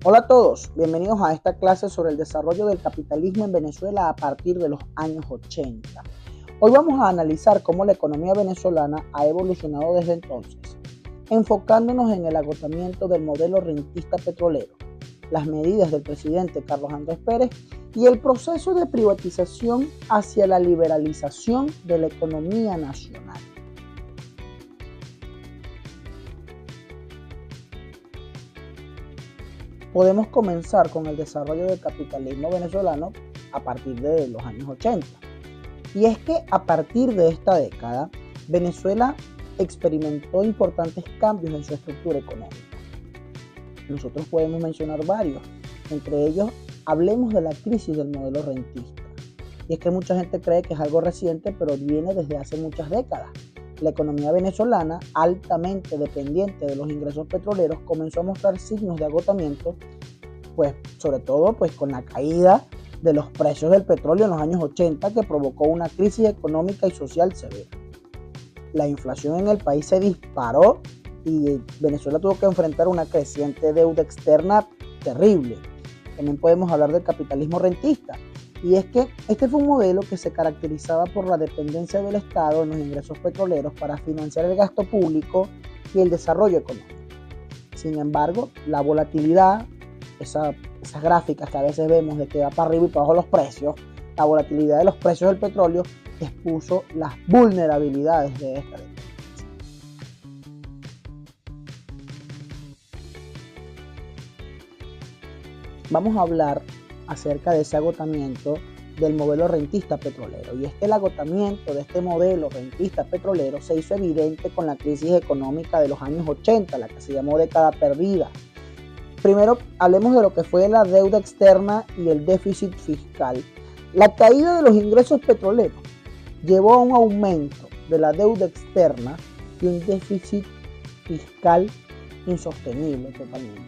Hola a todos, bienvenidos a esta clase sobre el desarrollo del capitalismo en Venezuela a partir de los años 80. Hoy vamos a analizar cómo la economía venezolana ha evolucionado desde entonces, enfocándonos en el agotamiento del modelo rentista petrolero, las medidas del presidente Carlos Andrés Pérez y el proceso de privatización hacia la liberalización de la economía nacional. Podemos comenzar con el desarrollo del capitalismo venezolano a partir de los años 80. Y es que a partir de esta década, Venezuela experimentó importantes cambios en su estructura económica. Nosotros podemos mencionar varios. Entre ellos, hablemos de la crisis del modelo rentista. Y es que mucha gente cree que es algo reciente, pero viene desde hace muchas décadas. La economía venezolana, altamente dependiente de los ingresos petroleros, comenzó a mostrar signos de agotamiento, sobre todo con la caída de los precios del petróleo en los años 80, que provocó una crisis económica y social severa. La inflación en el país se disparó y Venezuela tuvo que enfrentar una creciente deuda externa terrible. También podemos hablar del capitalismo rentista. Y es que este fue un modelo que se caracterizaba por la dependencia del Estado en los ingresos petroleros para financiar el gasto público y el desarrollo económico. Sin embargo, la volatilidad, esas gráficas que a veces vemos de que va para arriba y para abajo los precios, la volatilidad de los precios del petróleo expuso las vulnerabilidades de esta dependencia. Vamos a hablar acerca de ese agotamiento del modelo rentista petrolero. Y es que el agotamiento de este modelo rentista petrolero se hizo evidente con la crisis económica de los años 80, la que se llamó década perdida. Primero, hablemos de lo que fue la deuda externa y el déficit fiscal. La caída de los ingresos petroleros llevó a un aumento de la deuda externa y un déficit fiscal insostenible totalmente.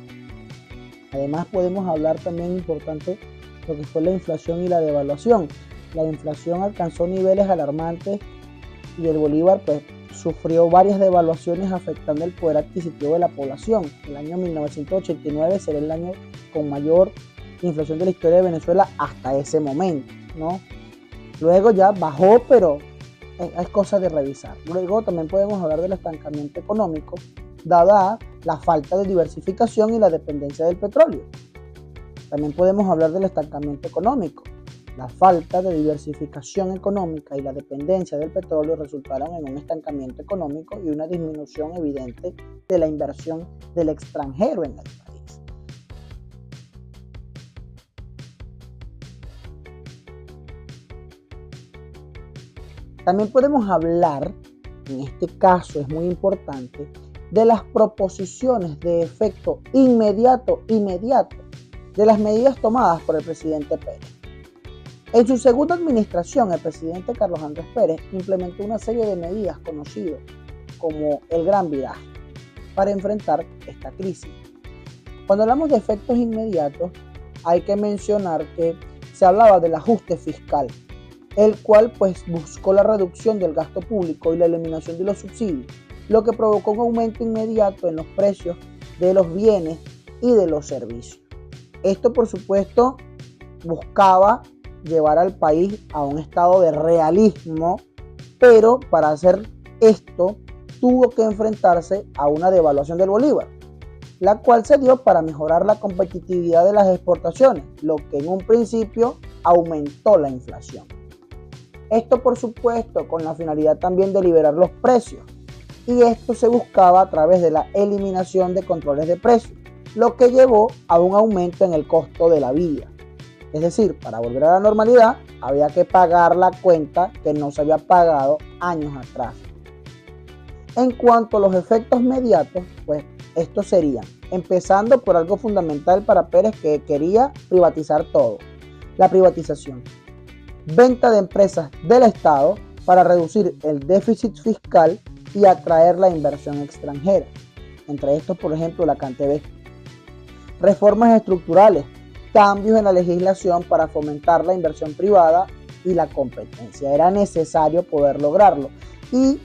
Además, podemos hablar también importante lo que fue la inflación y la devaluación. La inflación alcanzó niveles alarmantes y el bolívar sufrió varias devaluaciones afectando el poder adquisitivo de la población. El año 1989 será el año con mayor inflación de la historia de Venezuela hasta ese momento, ¿no? Luego ya bajó, pero es cosa de revisar. Luego también podemos hablar del estancamiento económico, dada la falta de diversificación y la dependencia del petróleo. También podemos hablar del estancamiento económico. La falta de diversificación económica y la dependencia del petróleo resultaron en un estancamiento económico y una disminución evidente de la inversión del extranjero en el país. También podemos hablar, en este caso es muy importante, de las proposiciones de efecto inmediato de las medidas tomadas por el presidente Pérez. En su segunda administración, el presidente Carlos Andrés Pérez implementó una serie de medidas conocidas como el Gran Viraje para enfrentar esta crisis. Cuando hablamos de efectos inmediatos, hay que mencionar que se hablaba del ajuste fiscal, el cual buscó la reducción del gasto público y la eliminación de los subsidios, lo que provocó un aumento inmediato en los precios de los bienes y de los servicios. Esto, por supuesto, buscaba llevar al país a un estado de realismo, pero para hacer esto tuvo que enfrentarse a una devaluación del bolívar, la cual se dio para mejorar la competitividad de las exportaciones, lo que en un principio aumentó la inflación. Esto, por supuesto, con la finalidad también de liberar los precios. Y esto se buscaba a través de la eliminación de controles de precios, lo que llevó a un aumento en el costo de la vida. Es decir, para volver a la normalidad había que pagar la cuenta que no se había pagado años atrás. En cuanto a los efectos inmediatos, estos serían, empezando por algo fundamental para Pérez, que quería privatizar todo: la privatización. Venta de empresas del Estado para reducir el déficit fiscal y atraer la inversión extranjera. Entre estos, por ejemplo, la CanTV. Reformas estructurales, cambios en la legislación para fomentar la inversión privada y la competencia. Era necesario poder lograrlo y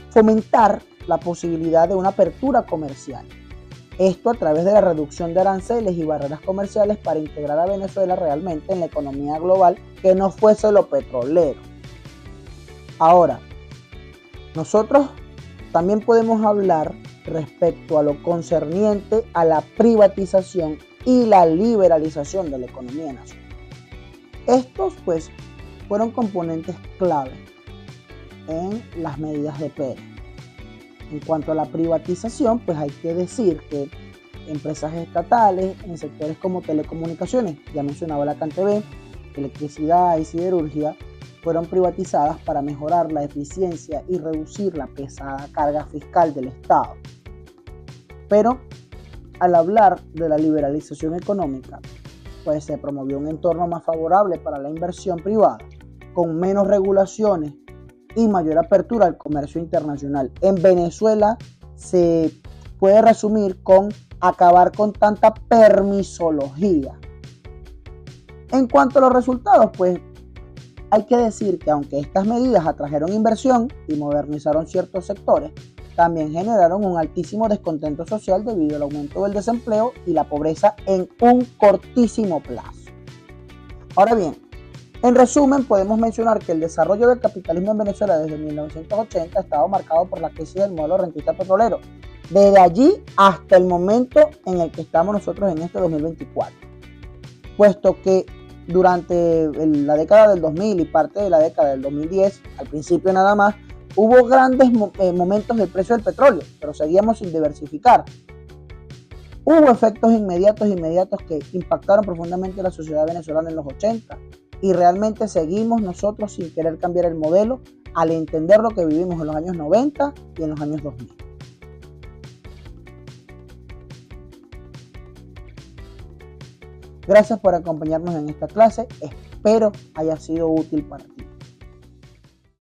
fomentar la posibilidad de una apertura comercial. Esto a través de la reducción de aranceles y barreras comerciales para integrar a Venezuela realmente en la economía global, que no fuese lo petrolero. Ahora, nosotros también podemos hablar respecto a lo concerniente a la privatización y la liberalización de la economía nacional. Estos pues fueron componentes clave en las medidas de Pérez. En cuanto a la privatización, pues hay que decir que empresas estatales en sectores como telecomunicaciones, ya mencionaba la CanTV, electricidad y siderurgia, fueron privatizadas para mejorar la eficiencia y reducir la pesada carga fiscal del Estado. Pero al hablar de la liberalización económica, pues se promovió un entorno más favorable para la inversión privada, con menos regulaciones y mayor apertura al comercio internacional. En Venezuela se puede resumir con acabar con tanta permisología. En cuanto a los resultados, pues hay que decir que aunque estas medidas atrajeron inversión y modernizaron ciertos sectores, también generaron un altísimo descontento social debido al aumento del desempleo y la pobreza en un cortísimo plazo. Ahora bien, en resumen, podemos mencionar que el desarrollo del capitalismo en Venezuela desde 1980 ha estado marcado por la crisis del modelo rentista petrolero, desde allí hasta el momento en el que estamos nosotros en este 2024, puesto que durante la década del 2000 y parte de la década del 2010, al principio nada más, hubo grandes momentos del precio del petróleo, pero seguíamos sin diversificar. Hubo efectos inmediatos que impactaron profundamente a la sociedad venezolana en los 80 y realmente seguimos nosotros sin querer cambiar el modelo al entender lo que vivimos en los años 90 y en los años 2000. Gracias por acompañarnos en esta clase, espero haya sido útil para ti.